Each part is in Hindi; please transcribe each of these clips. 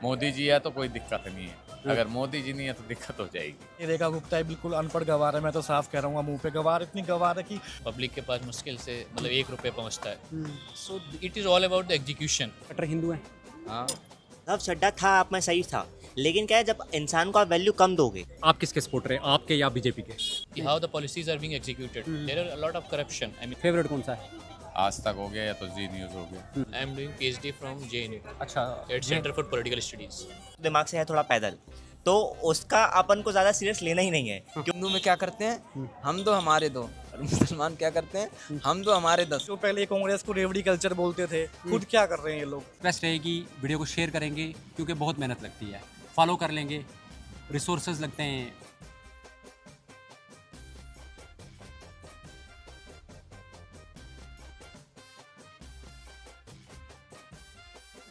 मोदी जी है तो कोई दिक्कत नहीं है, अगर मोदी जी नहीं है तो दिक्कत हो जाएगी। ये रेखा गुप्ता है, बिल्कुल अनपढ़ गवार है। मैं तो साफ कह रहा हूँ, मुंह पे गवार, इतनी गवार है कि पब्लिक के पास मुश्किल से मतलब 1 रुपये पहुंचता है। So it is all about the execution. कट्टर हिंदू हैं। हाँ, अब चड्ढा था आप में सही था, लेकिन क्या है जब इंसान को आप वैल्यू कम दोगे। आप किसके सपोर्टर हैं, आपके या बीजेपी के? How the policies are being executed, there are a lot of corruption. I mean favourite कौन सा है? आज तक हो गया या तो जी न्यूज़ हो गया। I am doing PhD from JNU अच्छा, at centre for political studies. दिमाग से है थोड़ा पैदल, तो उसका अपन को ज़्यादा सीरियस लेना ही नहीं है। हिंदू में क्या करते हैं, हम दो हमारे दो, और मुसलमान क्या करते हैं, हम दो हमारे 10। जो पहले कांग्रेस को रेवड़ी कल्चर बोलते थे, खुद क्या कर रहे हैं ये लोग। रिक्वेस्ट रहेगी वीडियो को शेयर करेंगे क्योंकि बहुत मेहनत लगती है, फॉलो कर लेंगे, रिसोर्सेज लगते हैं।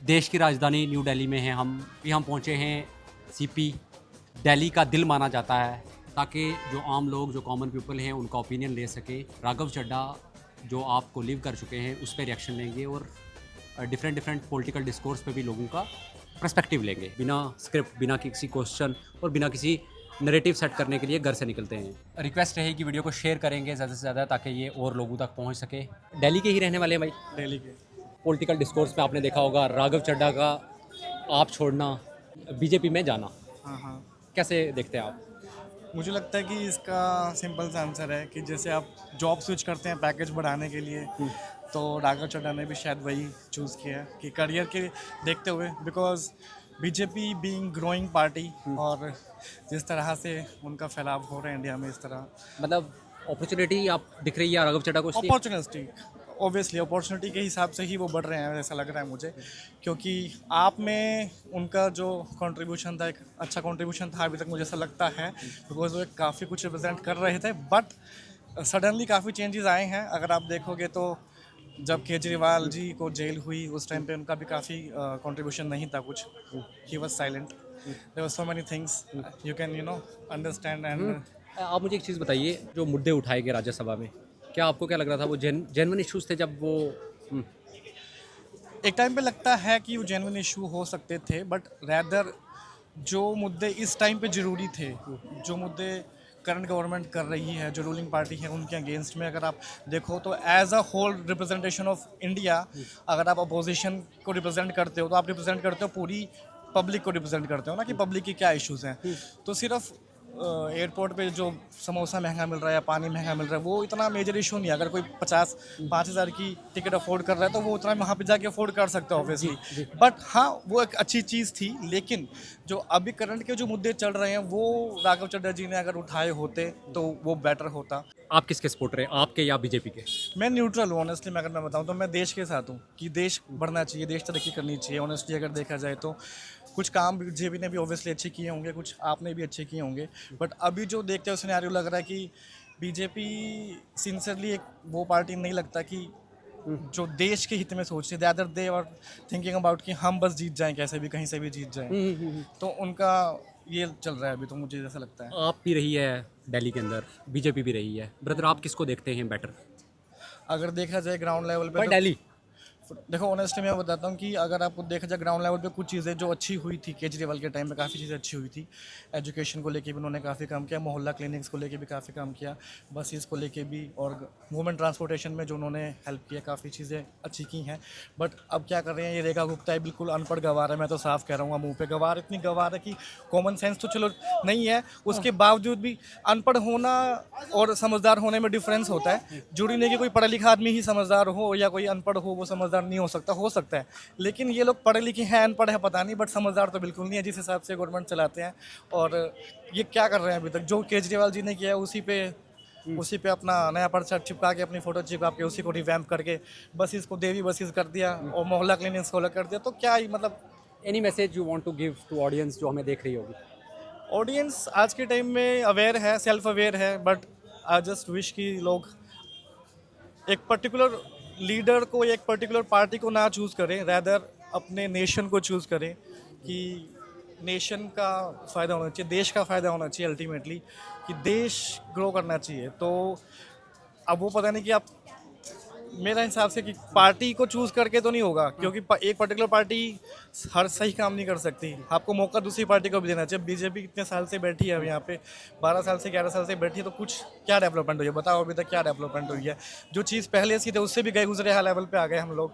देश की राजधानी न्यू दिल्ली में हैं हम पहुंचे हैं सीपी। दिल्ली का दिल माना जाता है ताकि जो आम लोग, जो कॉमन पीपल हैं, उनका ओपिनियन ले सके। राघव चड्ढा जो आपको लिव कर चुके हैं उस पर रिएक्शन लेंगे और डिफरेंट पॉलिटिकल डिस्कोर्स पे भी लोगों का पर्सपेक्टिव लेंगे, बिना स्क्रिप्ट, बिना किसी क्वेश्चन और बिना किसी नैरेटिव सेट करने के लिए घर से निकलते हैं। रिक्वेस्ट रहेगी वीडियो को शेयर करेंगे ज़्यादा से ज़्यादा ताकि ये और लोगों तक पहुंच सके। दिल्ली के ही रहने वाले हैं भाई। दिल्ली के पॉलिटिकल डिस्कोर्स में आपने देखा होगा राघव चड्ढा का आप छोड़ना, बीजेपी में जाना, हाँ, कैसे देखते हैं आप? मुझे लगता है कि इसका सिंपल सा आंसर है कि जैसे आप जॉब स्विच करते हैं पैकेज बढ़ाने के लिए, तो राघव चड्ढा ने भी शायद वही चूज़ किया है कि करियर के देखते हुए, because BJP being growing party और जिस तरह से उनका फैलाव हो रहा है इंडिया में, इस तरह मतलब अपॉर्चुनिटी आप दिख रही है राघव चड्ढा को इसलिए? अपॉर्चुनिटी, ऑब्वियसली अपॉर्चुनिटी के हिसाब से ही वो बढ़ रहे हैं, ऐसा लग रहा है मुझे, क्योंकि आप में उनका जो कंट्रीब्यूशन था, एक अच्छा कंट्रीब्यूशन था अभी तक, मुझे ऐसा लगता है, बिकॉज वो काफ़ी कुछ रिप्रेजेंट कर रहे थे, बट सडनली काफ़ी चेंजेस आए हैं। अगर आप देखोगे तो जब केजरीवाल जी को जेल हुई उस टाइम पे उनका भी काफ़ी कंट्रीब्यूशन नहीं था कुछ, he was silent. There were so many things you can understand and आप मुझे एक चीज़ बताइए, जो मुद्दे उठाए गए राज्यसभा में, क्या आपको क्या लग रहा था वो जेन्युइन इश्यूज थे जब वो एक टाइम पे लगता है कि वो जेन्युइन इशू हो सकते थे, बट रैदर जो मुद्दे इस टाइम पे ज़रूरी थे, जो मुद्दे करंट गवर्नमेंट कर रही है, जो रूलिंग पार्टी है, उनके अगेंस्ट में अगर आप देखो तो as a whole representation of India, अगर आप अपोजिशन को रिप्रेजेंट करते हो तो आप रिप्रेजेंट करते हो पूरी पब्लिक को रिप्रेजेंट करते हो ना, कि पब्लिक की क्या इश्यूज़ हैं। तो सिर्फ एयरपोर्ट पे जो समोसा महंगा मिल रहा है या पानी महंगा मिल रहा है, वो इतना मेजर इशू नहीं है। अगर कोई 5,000 की टिकट अफोर्ड कर रहा है तो वो उतना वहाँ पे जाके अफोर्ड कर सकता है ऑब्वियसली, बट हाँ वो एक अच्छी चीज़ थी। लेकिन जो अभी करंट के जो मुद्दे चल रहे हैं वो राघव चड्ढा जी ने अगर उठाए होते तो वो बेटर होता। आप किसके सपोर्टर हैं, आपके या बीजेपी के? मैं न्यूट्रल हूँ ऑनेस्टली, मैं अगर मैं बताऊँ तो मैं देश के साथ हूँ कि देश बढ़ना चाहिए, देश तरक्की करनी चाहिए। ऑनेस्टली अगर देखा जाए तो कुछ काम बीजेपी ने भी ऑब्वियसली अच्छे किए होंगे, कुछ आपने भी अच्छे किए होंगे, बट अभी जो देखते हैं सिनेरियो लग रहा है कि बीजेपी सिंसियरली एक वो पार्टी नहीं लगता कि जो देश के हित में सोचते, दैदर दे और थिंकिंग अबाउट कि हम बस जीत जाएं, कैसे भी कहीं से भी जीत जाएं। तो उनका ये चल रहा है अभी, तो मुझे ऐसा लगता है। आप भी रही है दिल्ली के अंदर, बीजेपी भी रही है, ब्रदर आप किसको देखते हैं बेटर? अगर देखा जाए ग्राउंड लेवल पे तो दिल्ली देखो ऑनेस्टली मैं बताता हूँ कि अगर आपको देखा जाए ग्राउंड लेवल पे कुछ चीज़ें जो अच्छी हुई थी केजरीवाल के टाइम पे, काफ़ी चीज़ें अच्छी हुई थी। एजुकेशन को लेके भी उन्होंने काफ़ी काम किया, मोहल्ला क्लिनिक्स को लेके भी काफ़ी काम किया, बसेस को लेके भी, और वुमेन ट्रांसपोर्टेशन में जो उन्होंने हेल्प किया, काफ़ी चीज़ें अच्छी की हैं। बट अब क्या कर रहे हैं, ये रेखा गुप्ता है, बिल्कुल अनपढ़ गवार है। मैं तो साफ कह रहा हूँ, मुँह पे गवार, इतनी गवार है कि कॉमन सेंस तो चलो नहीं है, उसके बावजूद भी अनपढ़ होना और समझदार होने में डिफरेंस होता है। जरूरी नहीं कि कोई पढ़ा लिखा आदमी ही समझदार हो या कोई अनपढ़ हो वो समझदार नहीं हो सकता है। लेकिन ये लोग पढ़े लिखे हैं, अनपढ़ है पता नहीं, बट समझदार तो बिल्कुल नहीं है जिस हिसाब से गवर्नमेंट चलाते हैं। और ये क्या कर रहे हैं अभी तक, जो केजरीवाल जी ने किया है उसी पे अपना नया पर्चा चिपका के, अपनी फोटो चिपका के, उसी को रिवैम्प करके बस इसको देवी बसेस कर दिया और मोहल्ला क्लिनिक्स खोला कर दिया। तो क्या ही मतलब, any message you want to give to audience जो हमें देख रही होगी? ऑडियंस आज के टाइम में अवेयर है, सेल्फ अवेयर है, बट आई जस्ट विश कि लोग एक पर्टिकुलर लीडर को, एक पर्टिकुलर पार्टी को ना चूज़ करें, रैदर अपने नेशन को चूज़ करें कि नेशन का फ़ायदा होना चाहिए, देश का फ़ायदा होना चाहिए अल्टीमेटली, कि देश ग्रो करना चाहिए। तो अब वो पता नहीं कि आप मेरा हिसाब से कि पार्टी को चूज करके तो नहीं होगा, क्योंकि एक पर्टिकुलर पार्टी हर सही काम नहीं कर सकती। आपको मौका दूसरी पार्टी को भी देना चाहिए। बीजेपी इतने साल से बैठी है यहाँ पे, 12 साल से 11 साल से बैठी है, तो कुछ क्या डेवलपमेंट हुई है बताओ, अभी तक क्या डेवलपमेंट हुई है? जो चीज़ पहले सी थे उससे भी गए गुजरे हाई लेवल पे आ गए हम लोग।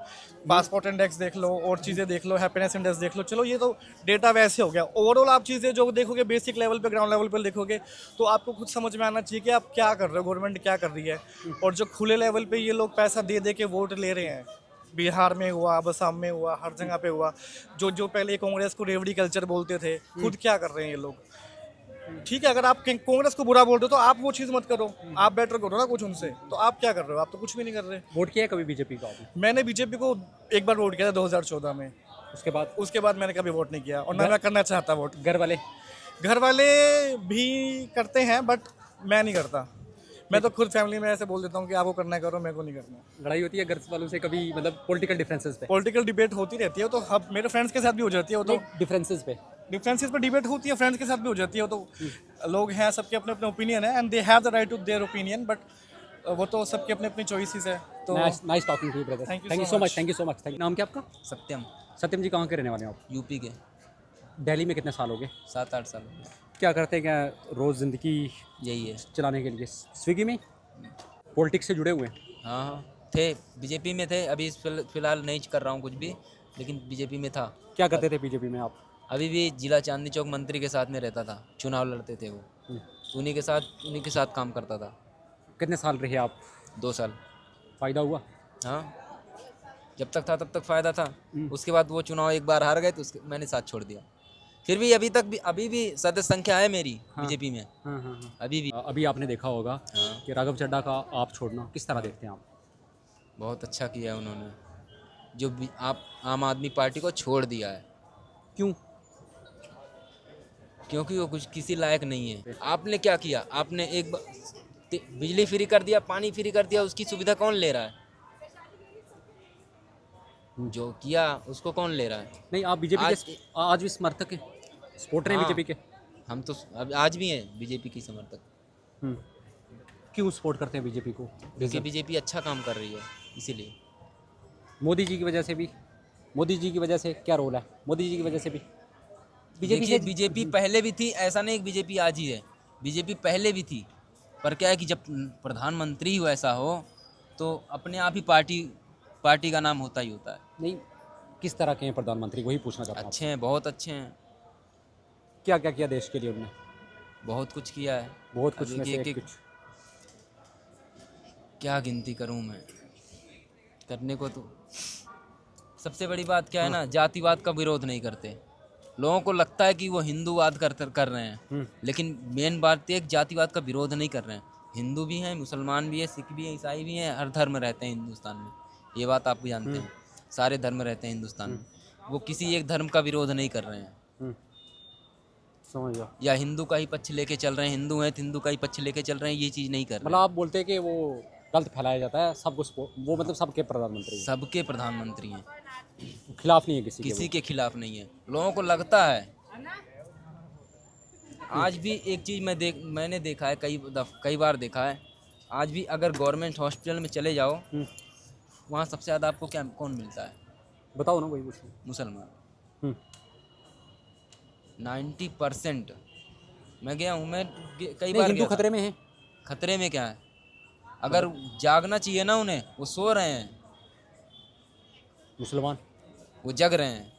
पासपोर्ट इंडेक्स देख लो और चीज़ें देख लो, हैप्पीनेस इंडेक्स देख लो, चलो ये तो डेटा वैसे हो गया। ओवरऑल आप चीज़ें जो देखोगे बेसिक लेवल पे, ग्राउंड लेवल पे देखोगे तो आपको खुद समझ में आना चाहिए कि आप क्या कर रहे हो, गवर्नमेंट क्या कर रही है। और जो खुले लेवल पे ये लोग पैसा दे दे के वोट ले रहे हैं, बिहार में हुआ, असम में हुआ, हर जगह पे हुआ। जो पहले कांग्रेस को रेवड़ी कल्चर बोलते थे, खुद क्या कर रहे हैं ये लोग। ठीक है, अगर आप कांग्रेस को बुरा बोल रहे हो तो आप वो चीज़ मत करो, आप बेटर करो ना कुछ उनसे। तो आप क्या कर रहे हो? आप तो कुछ भी नहीं कर रहे। वोट किया है कभी बीजेपी को आपने? मैंने बीजेपी को एक बार वोट किया था 2014 में। उसके बाद मैंने कभी वोट नहीं किया और ना मैं करना चाहता वोट। घर वाले भी करते हैं बट मैं नहीं करता। मैं तो खुद फैमिली में ऐसे बोल देता हूँ कि आपको करना है करो, मेरे को नहीं करना। लड़ाई होती है घर वालों से कभी, मतलब पॉलिटिकल डिफरेंसेस पे? पॉलिटिकल डिबेट होती रहती है, तो अब मेरे फ्रेंड्स के साथ भी हो जाती है। वो तो डिफरेंसेस पे डिबेट होती है, फ्रेंड्स के साथ भी हो जाती है। वो तो लोग हैं, सबके अपने अपने ओपिनियन है and they have the right to their opinion, but वो तो सबके अपने अपनी चॉइसेस है। तो nice talking to you brother. Thank you thank you so so much, much. Thank you so much. नाम क्या आपका? सत्यम, सत्यम जी, कहाँ के रहने वाले हैं आप? यूपी के। दिल्ली में कितने साल हो गए? 7-8 साल हो गए। क्या करते हैं, क्या रोज़ ज़िंदगी यही है। चलाने के लिए स्विगी में पॉलिटिक्स से जुड़े हुए हैं? हाँ थे, बीजेपी में थे। अभी फिलहाल नहीं कर रहा हूँ कुछ भी, लेकिन बीजेपी में था। क्या करते थे बीजेपी में आप? अभी भी जिला चांदनी चौक मंत्री के साथ में रहता था, चुनाव लड़ते थे वो। उन्हीं के साथ काम करता था। कितने साल रहे आप? 2 साल। फ़ायदा हुआ? हाँ, जब तक था तब तक फ़ायदा था। उसके बाद वो चुनाव एक बार हार गए तो मैंने साथ छोड़ दिया। फिर भी अभी भी सदस्य संख्या है मेरी बीजेपी में। हाँ। अभी भी। अभी आपने देखा होगा हाँ। कि राघव चड्ढा का आप छोड़ना किस तरह देखते हैं आप? बहुत अच्छा किया है उन्होंने, जो आप आम आदमी पार्टी को छोड़ दिया है। क्यों? क्योंकि वो कुछ किसी लायक नहीं है। आपने क्या किया? आपने बिजली फ्री कर दिया, पानी फ्री कर दिया, उसकी सुविधा कौन ले रहा है? जो किया उसको कौन ले रहा है? नहीं, आप बीजेपी के आज भी समर्थक हैं, सपोर्टर हैं हाँ। बीजेपी के? हम तो आज भी हैं बीजेपी की समर्थक। क्यों सपोर्ट करते हैं बीजेपी को? क्योंकि बीजेपी अच्छा काम कर रही है, इसीलिए। मोदी जी की वजह से भी? मोदी जी की वजह से क्या रोल है? मोदी जी की वजह से भी बीजेपी पहले भी थी, ऐसा नहीं कि बीजेपी आज ही है। बीजेपी पहले भी थी, पर क्या है कि जब प्रधानमंत्री हो ऐसा हो तो अपने आप ही पार्टी का नाम होता ही होता है। नहीं, किस तरह के हैं प्रधानमंत्री, वही पूछना चाहता हूँ। अच्छे हैं, बहुत अच्छे हैं। क्या क्या किया देश के लिए उन्होंने? बहुत कुछ किया है। बहुत कुछ अभी में से एक- कुछ क्या गिनती करूं मैं? करने को तो सबसे बड़ी बात क्या है ना, जातिवाद का विरोध नहीं करते। लोगों को लगता है कि वो हिंदूवाद कर रहे हैं, लेकिन मेन बात ये जातिवाद का विरोध नहीं कर रहे हैं। हिंदू भी हैं, मुसलमान भी हैं, सिख भी हैं, ईसाई भी हैं, हर धर्म रहते हैं हिंदुस्तान में। ये बात आप भी जानते हैं, सारे धर्म रहते हैं हिंदुस्तान में। वो किसी एक धर्म का विरोध नहीं कर रहे हैं। समझ गया। या हिंदू का ही पक्ष लेके चल रहे हैं, हिंदू हैं तो हिंदू का ही पक्ष लेके चल रहे हैं, ये चीज़ नहीं कर रहे मतलब आप बोलते हैं कि वो गलत फैलाया जाता है, सबको वो मतलब सबके प्रधानमंत्री हैं। हैं। सबके प्रधानमंत्री हैं, खिलाफ नहीं है किसी किसी के खिलाफ नहीं है। लोगों को लगता है, आज भी एक चीज़ मैंने देखा है, कई बार देखा है। आज भी अगर गवर्नमेंट हॉस्पिटल में चले जाओ, वहाँ सबसे ज़्यादा आपको कौन मिलता है? बताओ ना, वही कुछ। मुसलमान। 90%। मैं गया हूँ, मैं कई बार हिंदू गया था। खतरे में है? खतरे में क्या है? अगर जागना चाहिए ना उन्हें, वो सो रहे हैं, मुसलमान वो जग रहे हैं।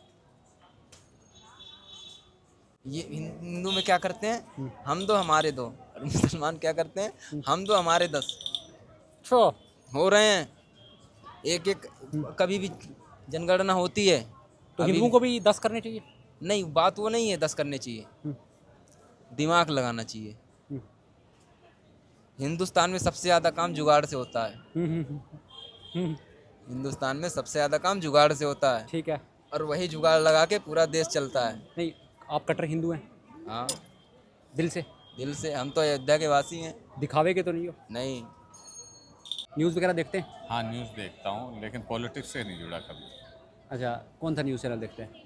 ये हिंदू में क्या करते हैं, हम दो हमारे दो, और मुसलमान क्या करते हैं, हम दो हमारे 10 हो रहे हैं। एक कभी भी जनगणना होती है तो हिंदुओं को भी 10 करने चाहिए? नहीं, बात वो नहीं है 10 करने चाहिए, दिमाग लगाना चाहिए। हिंदुस्तान में सबसे ज़्यादा काम जुगाड़ से होता है। हिंदुस्तान में सबसे ज़्यादा काम जुगाड़ से होता है, ठीक है। और वही जुगाड़ लगा के पूरा देश चलता है। नहीं, आप कट्टर हिंदू हैं? हाँ, दिल से? दिल से। हम तो अयोध्या के वासी हैं। दिखावे के तो नहीं हो? नहीं, न्यूज़ वगैरह देखते हैं? हाँ, न्यूज़ देखता हूँ, लेकिन पॉलिटिक्स से नहीं जुड़ा कभी। अच्छा, कौन सा न्यूज़ चैनल देखते हैं?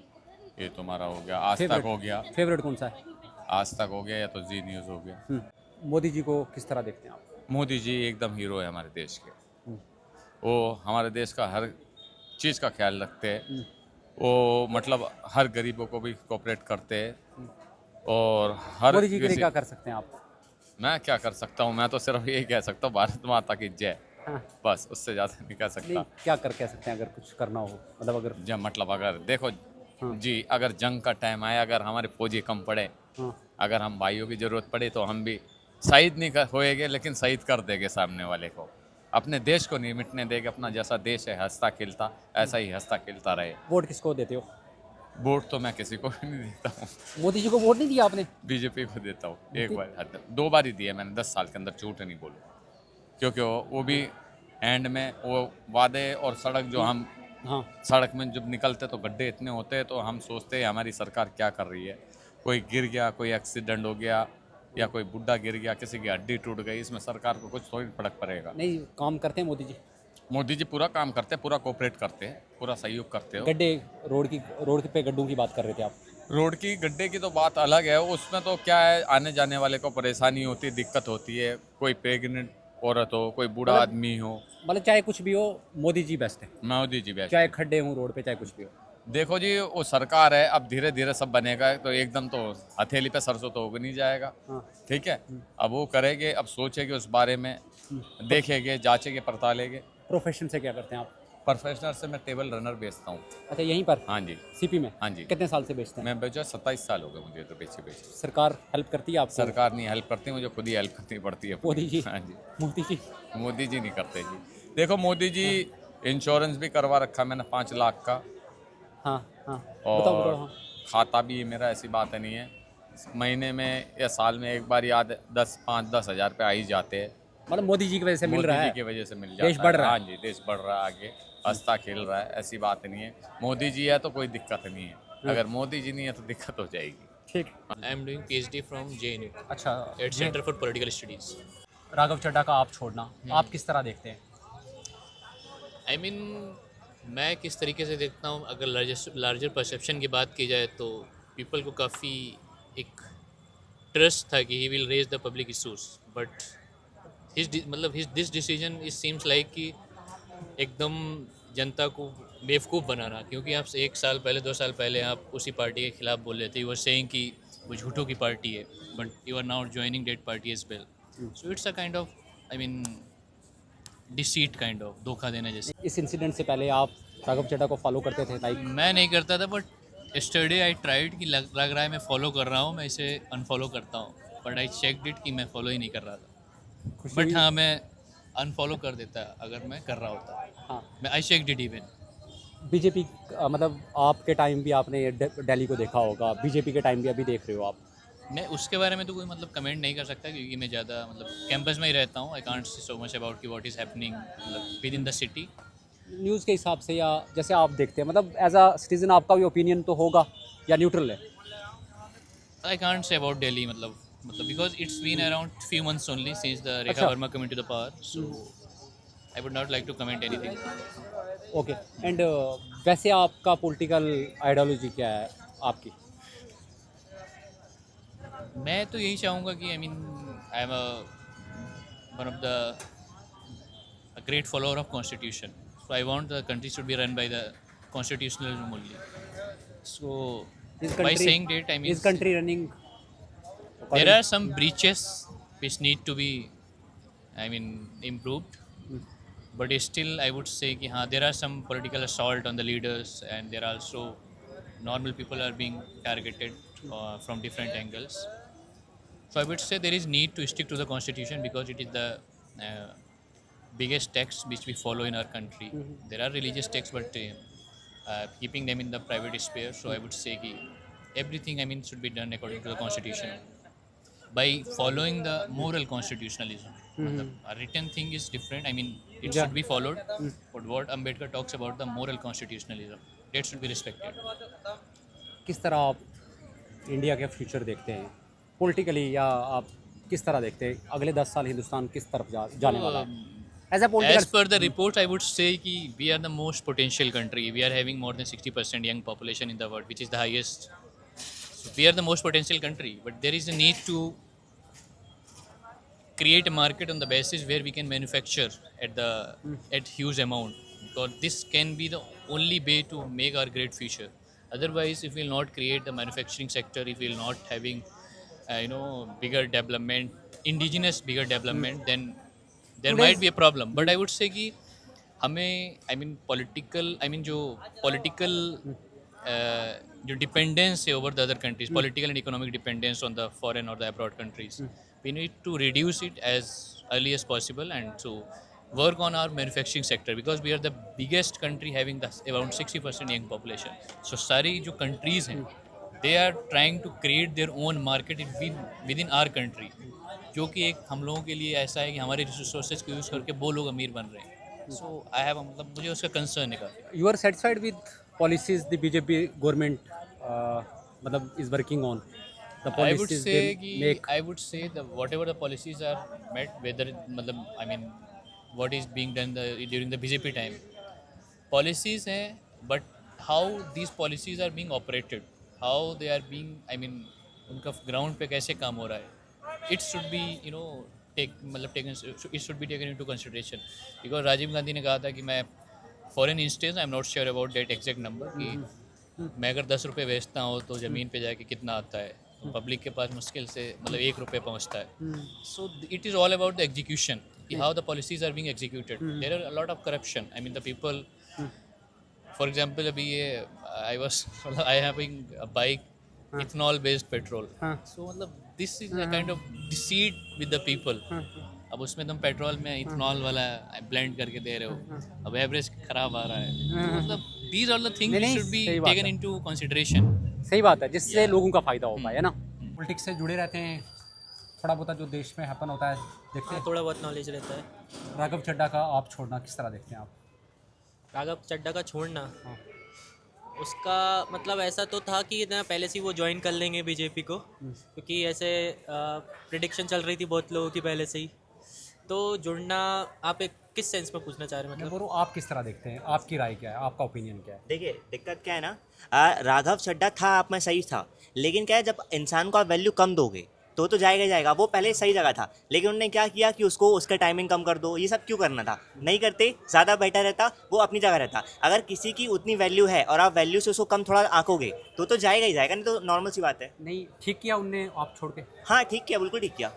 ये तुम्हारा हो गया, आज तक हो गया। फेवरेट कौन सा है? आज तक हो गया या तो जी न्यूज़ हो गया। मोदी जी को किस तरह देखते हैं आप? मोदी जी एकदम हीरो है हमारे देश के। वो हमारे देश का हर चीज़ का ख्याल रखते हैं। वो मतलब हर गरीबों को भी कोऑपरेट करते हैं और हर मोदी जी के लिए किसी क्या कर सकते हैं आप? मैं क्या कर सकता हूँ, मैं तो सिर्फ यही कह सकता हूँ भारत माता की जय, हाँ। बस उससे ज़्यादा नहीं कह नहीं, सकता। क्या कह सकते हैं अगर कुछ करना हो, मतलब अगर जब मतलब अगर देखो हाँ। जी, अगर जंग का टाइम आया, अगर हमारे फौजी कम पड़े, हाँ, अगर हम भाइयों की ज़रूरत पड़ी तो हम भी शहीद नहीं होएंगे, लेकिन शहीद कर देंगे सामने वाले को। अपने देश को नहीं मिटने देंगे। अपना जैसा देश है हंसता खिलता, ऐसा ही हंसता खिलता रहे। वोट किसको देते हो? वोट तो मैं किसी को भी नहीं देता हूँ, मोदी जी को वोट नहीं दिया आपने? बीजेपी को देता हूँ। एक बार 2 बार ही दिए मैंने 10 साल के अंदर, झूठ नहीं बोलूँ, क्योंकि वो भी एंड में वो वादे और सड़क जो हम हाँ, सड़क में जब निकलते तो गड्ढे इतने होते हैं, तो हम सोचते हैं हमारी सरकार क्या कर रही है। कोई गिर गया, कोई एक्सीडेंट हो गया, या कोई बुढ़ा गिर गया, किसी की हड्डी टूट गई, इसमें सरकार को कुछ थोड़ी फर्क पड़ेगा। नहीं काम करते हैं मोदी जी? मोदी जी पूरा काम करते हैं, पूरा कोऑपरेट करते हैं, पूरा सहयोग करते हो। गड्ढे, रोड पे गड्ढों की बात कर रहे थे आप। रोड की गड्ढे की तो बात अलग है, उसमें तो क्या है, आने जाने वाले को परेशानी होती है, दिक्कत होती है। कोई प्रेग्नेंट औरत हो, कोई बूढ़ा आदमी हो, मतलब चाहे कुछ भी हो, मोदी जी बेस्ट है। मोदी जी बेस्ट। चाहे खड्डे हों रोड पे, चाहे कुछ भी हो। देखो जी, वो सरकार है, अब धीरे धीरे सब बनेगा, तो एकदम तो हथेली पे सरसों तो उग नहीं जाएगा। हाँ। ठीक है, अब वो करेंगे, अब सोचेंगे उस बारे में, देखेंगे, जांचेंगे, पड़तालेंगे। प्रोफेशन से क्या करते हैं आप? प्रोफेशनल से मैं टेबल रनर बेचता हूँ। अच्छा, यहीं पर हाँ जी, सीपी में? हाँ जी। कितने साल से बेचते हैं? मैं बेचा 27 साल हो गए मुझे तो बेचे। सरकार हेल्प करती है आपको? सरकार नहीं हेल्प करती, मुझे खुद ही हेल्प करनी पड़ती है। मोदी जी? हाँ जी। मोदी जी? मोदी जी नहीं करते जी। देखो मोदी जी इंश्योरेंस भी करवा रखा मैंने 5 लाख का, हाँ हाँ, बताओ और हाँ। खाता भी है मेरा, ऐसी बात नहीं है। महीने में या साल में एक बार याद 5-10 हज़ार रुपये आ ही जाते हैं। मतलब मोदी जी की वजह से मिल रहा मोदी जी है? की वजह से मिल जाता देश बढ़ रहा है? हाँ जी, देश बढ़ रहा है, आगे हंसता खेल रहा है, ऐसी बात नहीं है। मोदी जी है तो कोई दिक्कत नहीं है, अगर मोदी जी नहीं है तो दिक्कत हो जाएगी। ठीक। I am doing PhD from JNU अच्छा, at Center for Political Studies. Raghav Chadha का आप छोड़ना, आप किस तरह देखते हैं? I mean, मैं किस तरीके से देखता हूँ, अगर लार्जर परसेप्शन की बात की जाए तो पीपल को काफ़ी एक ट्रस्ट था कि he will raise the public issues, but his this decision is seems like कि एकदम जनता को बेवकूफ़ बनाना, क्योंकि आप 1 साल पहले 2 साल पहले आप उसी पार्टी के खिलाफ बोल रहे थे, यू वर सेइंग कि वो झूठों की पार्टी है, but you are now joining that party as well. So it's a kind of, I mean, deceit kind of, धोखा देना जैसे। इस इंसिडेंट से पहले आप राघव चड्ढा को फॉलो करते थे? लाइक मैं नहीं करता था, बट यस्टरडे आई ट्राइड कि लग रहा है मैं फॉलो कर रहा हूँ, मैं इसे अनफॉलो करता हूँ, बट आई चेकड इट कि मैं फॉलो ही नहीं कर रहा था। खुशी बट हुई? हाँ, मैं अनफॉलो कर देता अगर मैं कर रहा होता। हाँ। मैं I checked it even. BJP मतलब आपके टाइम भी आपने दिल्ली को देखा होगा, बीजेपी के टाइम भी अभी देख रहे हो आप? मैं उसके बारे में तो कोई मतलब कमेंट नहीं कर सकता, क्योंकि मैं ज़्यादा मतलब कैंपस में ही रहता हूँ। आई कांट से सो मच अबाउट कि व्हाट इज़ हैपनिंग मतलब with in the city. News के हिसाब से या जैसे आप देखते हैं, मतलब एज अ सिटीजन आपका भी ओपिनियन तो होगा या न्यूट्रल है? I can't say about Delhi, मतलब because it's been around few months only since the Rekha अच्छा। Verma coming to the power, so I would not like to comment anything. Okay. And वैसे आपका पॉलिटिकल आइडियोलॉजी क्या है आपकी? मैं तो यही चाहूँगा कि I mean I am one of the great follower of constitution, so I want the country should be run by the constitutionalism only. So by saying that, I mean इस country running there are some breaches which need to be, I mean, improved, but still I would say कि हाँ, there are some political assault on the leaders, and there are also normal people are being targeted from different angles. So I would say there is need to stick to the constitution, because it is the biggest text which we follow in our country. There are religious texts, but keeping them in the private sphere. So I would say कि everything, I mean, should be done according to the constitution, by following the moral constitutionalism. A written thing is different, I mean, it should be followed, but what Ambedkar talks about, the moral constitutionalism, that should be respected. किस तरह आप इंडिया के फ्यूचर देखते हैं पॉलिटिकली, या आप किस तरह देखते हैं अगले 10 साल हिंदुस्तान किस तरफ जाने वाला है? As a As political per the reports, I would say कि we are the most potential country. We are having more than 60% young population in the world, which is the highest. So we are the most potential country, but there is a need to create a market on the basis where we can manufacture at huge amount, because this can be the only way to make our great future. Otherwise, if we will not create the manufacturing sector, if we will not having bigger development, indigenous bigger development, then there might be a problem. But I would say कि हमें जो पॉलिटिकल जो डिपेंडेंस है over the other countries, political and economic dependence on the foreign और the abroad countries, we need to reduce it as early as possible and to work on our manufacturing sector, because we are the biggest country having around 60% young population. So सारी जो countries हैं, they are trying to create their own market within our country, जो कि एक हम लोगों के लिए ऐसा है कि हमारे रिसोर्सेज को यूज़ करके वो लोग अमीर बन रहे हैं. सो आई हैव मतलब मुझे उसका कंसर्न है काफ़ी. You are satisfied with policies the BJP government मतलब is working on? The I would policies say they कि make. I would say that whatever the policies are met, whether मतलब what is being done during the BJP time, policies हैं, but how these policies are being operated, how they are being उनका ground पे कैसे काम हो रहा है, it should be it should be taken into consideration. Because Rajiv Gandhi ने कहा था कि मैं foreign instance, I am not sure about that exact number, कि मैं अगर 10 रुपये बेचता हूँ तो ज़मीन पे जाके कितना आता है, तो पब्लिक के पास मुश्किल से 1 रुपये पहुँचता है. So it is all about the execution, कि how the policies are being executed. There are a lot of corruption. The people, for example अभी ये I having a bike ethanol based petrol. So this is a kind of deceit with the people. अब उसमें तुम पेट्रोल में इथनॉल वाला ब्लेंड करके दे रहे हो, अब एवरेज खराब आ रहा है. तो दीज आर द थिंग्स नहीं, शुड बी सही बात टेकन है. Into consideration. सही बात है, जिससे लोगों का फ़ायदा हो पाए, है ना. पॉलिटिक्स से जुड़े रहते हैं, थोड़ा बहुत जो देश में हैपन होता है देखते हैं. थोड़ा बहुत नॉलेज रहता है. राघव चड्ढा का आप छोड़ना किस तरह देखते हैं आप? राघव चड्ढा का छोड़ना, उसका मतलब ऐसा तो था कि ना पहले से ही वो ज्वाइन कर लेंगे बीजेपी को, क्योंकि ऐसे प्रिडिक्शन चल रही थी बहुत लोगों की पहले से ही. तो जुड़ना, आप एक किस सेंस में पूछना चाह रहे हैं? मैं मतलब बोल रहा हूँ, आप किस तरह देखते हैं, आपकी राय क्या है, आपका ओपिनियन क्या है? देखिए दिक्कत क्या है ना, राघव चड्ढा था आप में सही था, लेकिन क्या है जब इंसान को आप वैल्यू कम दोगे तो जाएगा ही जाएगा. वो पहले सही जगह था, लेकिन उन्होंने क्या किया कि उसको उसका टाइमिंग कम कर दो. ये सब क्यों करना था? नहीं करते, ज़्यादा बेटर रहता, वो अपनी जगह रहता. अगर किसी की उतनी वैल्यू है और आप वैल्यू से उसको कम थोड़ा आंकोगे तो जाएगा ही जाएगा, नहीं तो नॉर्मल सी बात है. नहीं, ठीक किया उनने आप छोड़ के? हाँ ठीक किया, बिल्कुल ठीक किया.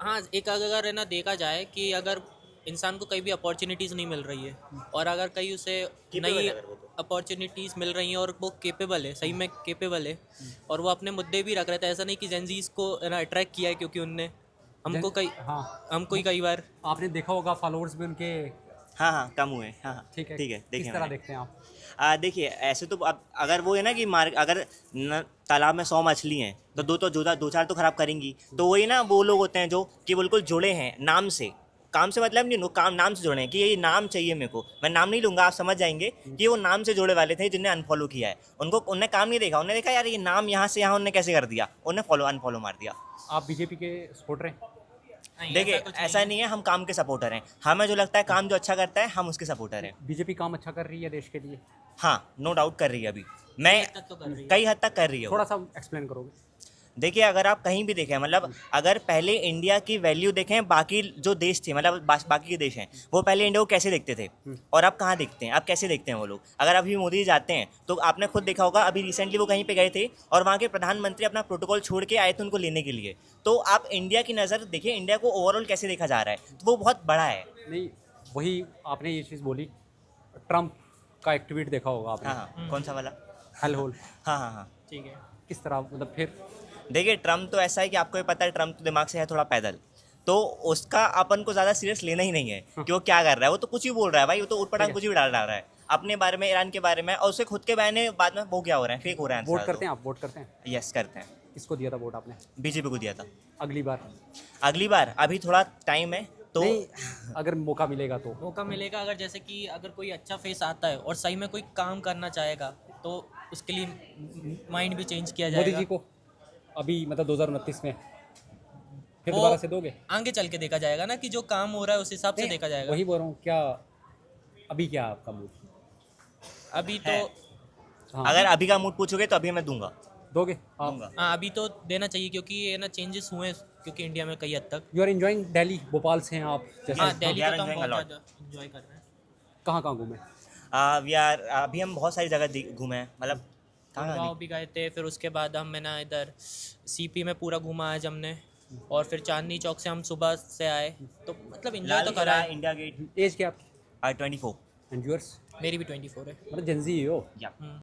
हाँ, एक अगर है ना देखा जाए कि अगर इंसान को कहीं भी अपॉर्चुनिटीज़ नहीं मिल रही है, और अगर कहीं उसे नई अपॉर्चुनिटीज़ मिल रही हैं और वो केपेबल है, सही में केपेबल है, और वो अपने मुद्दे भी रख रहे थे, ऐसा नहीं कि जेनजीज को ना अट्रैक्ट किया है, क्योंकि उनने हमको कई बार आपने देखा होगा फॉलोअर्स भी उनके हाँ कम हुए. हाँ ठीक है. देखें किस तरह देखते हैं आप? देखिए ऐसे तो अब अगर वो है ना कि अगर तालाब में 100 मछली हैं तो दो चार तो खराब करेंगी. तो वही ना वो लोग होते हैं जो कि बिल्कुल जुड़े हैं नाम से, काम से मतलब नहीं, काम नाम से जुड़े हैं कि ये नाम चाहिए मेरे को. मैं नाम नहीं लूँगा, आप समझ जाएंगे कि वो नाम से जुड़े वाले थे जिन्हें अनफॉलो किया है. उनने काम नहीं देखा, उन्होंने देखा यार ये नाम यहाँ से यहाँ उन्होंने कैसे कर दिया, उन्हें अनफॉलो मार दिया. आप बीजेपी के सपोर्टर हैं? देखिए ऐसा नहीं है, हम काम के सपोर्टर हैं. हमें जो लगता है काम जो अच्छा करता है हम उसके सपोर्टर हैं. बीजेपी काम अच्छा कर रही है देश के लिए? हाँ नो डाउट कर रही है. अभी मैं कई हद तक कर रही है. थोड़ा सा एक्सप्लेन करोगे? देखिए अगर आप कहीं भी देखें, मतलब अगर पहले इंडिया की वैल्यू देखें, बाकी जो देश थे मतलब बाकी के देश हैं, वो पहले इंडिया को कैसे देखते थे और अब कहाँ देखते हैं, अब कैसे देखते हैं वो लोग. अगर अभी मोदी जी जाते हैं तो आपने खुद देखा होगा, अभी रिसेंटली वो कहीं पे गए थे और वहाँ के प्रधानमंत्री अपना प्रोटोकॉल छोड़ के आए थे उनको लेने के लिए. तो आप इंडिया की नज़र देखिए, इंडिया को ओवरऑल कैसे देखा जा रहा है, तो वो बहुत बड़ा है. नहीं, वही आपने ये चीज़ बोली, ट्रम्प का एक ट्वीट देखा होगा आपने? हाँ कौन सा वाला? Hell hole. हाँ ठीक है. किस तरह मतलब फिर? देखिए ट्रम्प तो ऐसा है कि आपको भी पता है, ट्रम्प तो दिमाग से है थोड़ा पैदल, तो उसका अपन को ज़्यादा सीरियस लेना ही नहीं है कि वो क्या कर रहा है. वो तो कुछ ही बोल रहा है भाई, वो तो उठपटांग कुछ भी डाल रहा है अपने बारे में, ईरान के बारे में, और उससे खुद के बयान बाद में वो क्या हो रहा है, फेक हो रहा है. वोट करते हैं आप? वोट करते हैं? यस करते हैं. किसको दिया था वोट आपने? बीजेपी को दिया था. अगली बार अभी थोड़ा टाइम है तो नहीं, अगर मौका मिलेगा तो मौका मिलेगा, अगर जैसे कि अगर कोई अच्छा फेस आता है और सही में कोई काम करना चाहेगा तो उसके लिए माइंड भी चेंज किया मोदी जाएगा. जी को अभी मतलब 2029 में फिर वो दोबारा से दोगे? आगे चल के देखा जाएगा ना कि जो काम हो रहा है उस हिसाब से देखा जाएगा. वही बोल रहा हूँ, क्या अभी क्या आपका मूड? अभी तो हाँ. अगर अभी का मूड पूछोगे तो अभी मैं दूंगा. दोगे आप? हाँ अभी तो देना चाहिए क्योंकि ये ना चेंजेस हुए हैं क्योंकि इंडिया में कई हद तक। You are enjoying Delhi, Bhopal से हैं आप जैसे? हाँ दिल्ली we are को तो हम enjoying a बहुत lot. ज़्यादा इंजॉय कर रहे हैं। कहाँ कहाँ घूमे? अभी हम बहुत सारी जगह घूमे हैं, मतलब गुड़गांव भी गए थे, फिर उसके बाद हम है ना इधर सीपी में पूरा घूमा आज हमने, और फिर चांदनी चौक से हम सुबह से आए, तो मतलब इंजॉय लाल तो करा किला, है। India gate. एज क्या आपकी? 24। मेरी भी 24 है। मतलब जेंजी हो? या